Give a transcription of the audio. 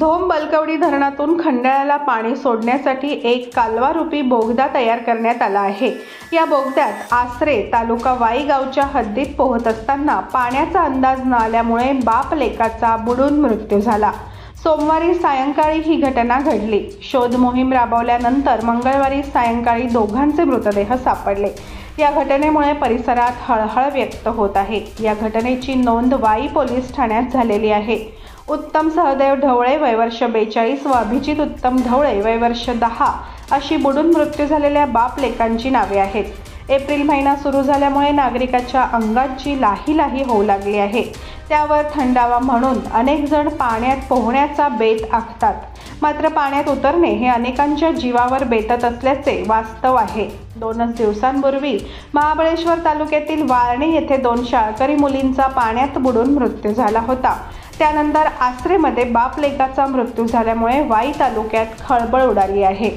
धोम बलकवडी धरणातून खंडाळ्याला पाणी सोडण्यासाठी एक कालवारूपी बोगदा तयार करण्यात आला आहे। या बोगद्यात आसरे तालुका वाई गावच्या हद्दीत पोहत असताना पाण्याचा अंदाज न आल्यामुळे बाप लेकाचा बुडून मृत्यू झाला। सोमवारी सायंकाळी ही घटना घडली। शोध मोहीम राबवल्यानंतर मंगळवारी सायंकाळी दोघांचे मृतदेह सापडले। या घटनेमुळे परिसरात हळहळ व्यक्त होत आहे। या घटनेची नोंद वाई पोलीस ठाण्यात झालेली आहे। उत्तम सहदेव ढवळे वय वर्ष 42 व अभिजित उत्तम ढवळे वय वर्ष 10 अशी बुडून मृत्यू झालेल्या बाप लेकांची नावे आहेत। एप्रिल महिना सुरू झाल्यामुळे नागरिकांच्या अंगाची लाही होऊ लागली आहे। त्यावर थंडावा म्हणून अनेक जण पाण्यात पोहण्याचा बेत आखतात, मात्र पाण्यात उतरणे हे अनेकांच्या जीवावर बेतत असल्याचे वास्तव आहे। 2 दिवसांपूर्वी महाबळेश्वर तालुक्यातील वारणी येथे 2 शाळकरी मुलींचा पाण्यात बुडून मृत्यू झाला होता। त्यानंतर आसरेमध्ये बाप लेकाचा मृत्यू झाल्यामुळे वाई तालुक्यात खळबळ उडाली आहे।